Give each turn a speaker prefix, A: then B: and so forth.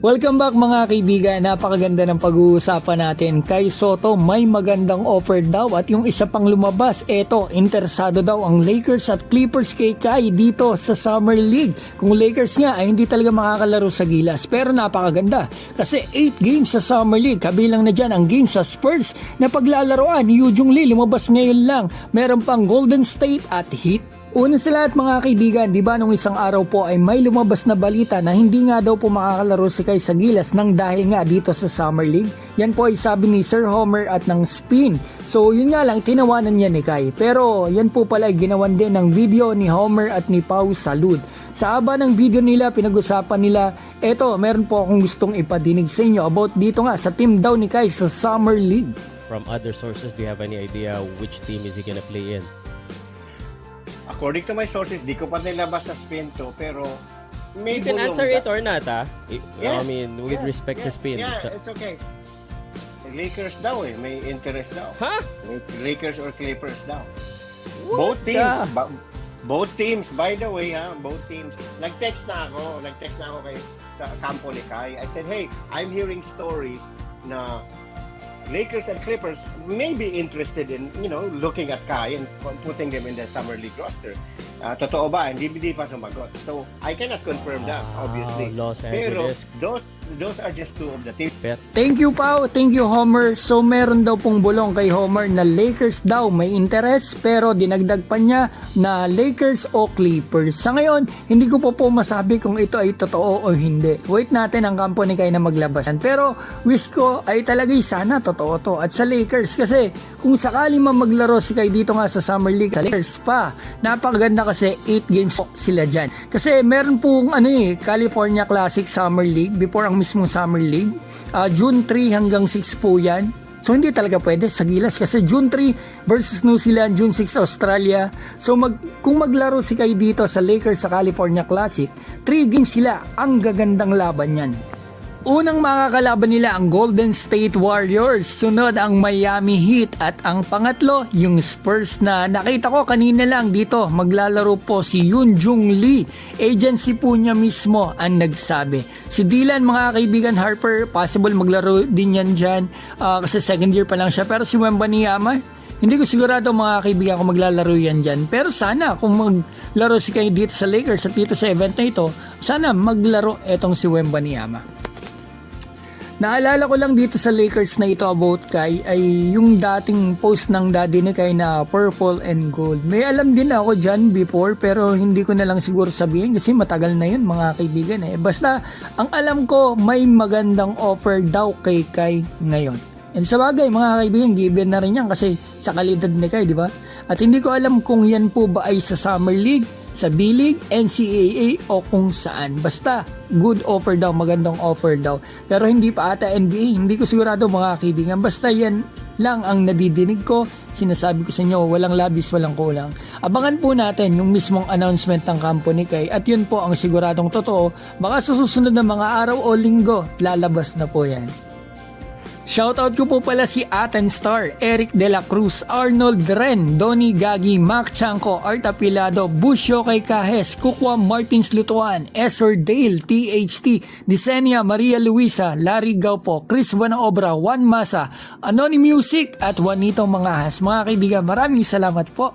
A: Welcome back mga kaibigan, napakaganda ng pag-uusapan natin. Kay Soto may magandang offer daw at yung isa pang lumabas, eto, interesado daw ang Lakers at Clippers kay Kai dito sa Summer League. Kung Lakers nga ay hindi talaga makakalaro sa Gilas, pero napakaganda kasi 8 games sa Summer League, kabilang na dyan ang game sa Spurs na paglalaroan ni Yoo Jung Lee, lumabas ngayon lang. Meron pang Golden State at Heat. Una sa lahat mga kaibigan, di ba nung isang araw po ay may lumabas na balita na hindi nga daw po makakalaro si Kai sa Gilas nang dahil nga dito sa Summer League. Yan po ay sabi ni Sir Homer at ng Spin. So yun nga lang, tinawanan niya ni Kai. Pero yan po pala ay ginawan din ng video ni Homer at ni Pau Salud. Sa haba ng video nila, pinag-usapan nila, eto, meron po akong gustong ipadinig sa inyo about dito nga sa team daw ni Kai sa Summer League.
B: From other sources, do you have any idea which team is he gonna play in?
C: According to my sources, di ko pa nilabas sa Spin to, pero may
B: You can answer it or not,
C: Yes,
B: I mean, with respect to Spin.
C: Yeah,
B: So-
C: it's okay. Lakers daw may interest daw.
B: Huh?
C: May Lakers or Clippers daw.
B: What
C: Both teams, both teams, by the way, both teams. Nag-text na ako kay sa kampo ni Kai. I said, hey, I'm hearing stories na Lakers and Clippers may be interested in, looking at Kai and putting them in the Summer League roster. Totoo ba? Hindi pa sumagot. So, I cannot confirm that, obviously.
B: Los
C: Pero,
B: Angeles.
C: those are just two of the teams.
A: Thank you Pau, thank you Homer. So meron daw pong bulong kay Homer na Lakers daw may interest pero dinagdag pa niya na Lakers o Clippers. Sa ngayon, hindi ko po masabi kung ito ay totoo o hindi. Wait natin ang kampo ni Kai na maglabasan. Pero wish ko ay talagay sana totoo to. At sa Lakers kasi kung sakali man maglaro si Kai dito nga sa Summer League, sa Lakers pa, napakaganda kasi 8 games sila dyan. Kasi meron pong California Classic Summer League before ang mismong Summer League. June 3 hanggang 6 po yan. So hindi talaga pwede sa Gilas kasi June 3 versus New Zealand, June 6 Australia. So kung maglaro si Kai dito sa Lakers sa California Classic, 3 games sila, ang gagandang laban yan. Unang makakalaban nila ang Golden State Warriors, sunod ang Miami Heat at ang pangatlo yung Spurs na nakita ko kanina lang dito maglalaro po si Yoo Jung Lee. Agency po niya mismo ang nagsabi. Si Dylan mga kaibigan Harper, possible maglaro din yan dyan kasi second year pa lang siya. Pero si Wembanyama, hindi ko sigurado mga kaibigan kung maglalaro yan dyan. Pero sana kung maglaro si Kai dito sa Lakers at dito sa event na ito, sana maglaro etong si Wembanyama. Naalala ko lang dito sa Lakers na ito about Kai ay yung dating post ng daddy ni Kai na purple and gold. May alam din ako dyan before pero hindi ko na lang siguro sabihin kasi matagal na yun mga kaibigan Basta ang alam ko may magandang offer daw kay Kai ngayon. And sa bagay mga kaibigan, given na rin yan kasi sa kalidad ni Kai, di ba? At hindi ko alam kung yan po ba ay sa Summer League, sa B-League, NCAA o kung saan. Basta good offer daw, magandang offer daw. Pero hindi pa ata NBA, hindi ko sigurado mga kaibigan. Basta yan lang ang nadidinig ko. Sinasabi ko sa inyo, walang labis, walang kulang. Abangan po natin yung mismong announcement ng kampo ni Kai at yun po ang siguradong totoo. Baka sa susunod na mga araw o linggo, lalabas na po yan. Shoutout ko po pala si Aten Star, Eric De La Cruz, Arnold Ren, Donny Gagi, Mac Chanco, Art Apilado, Busyo kay Kahes, Kukwa Martins Lutuan, Esor Dale, THT, Disenia Maria Luisa, Larry Gaupo, Chris Buenaobra, Juan Masa, Anony Music at Juanito Mangahas. Mga kaibigan, maraming salamat po.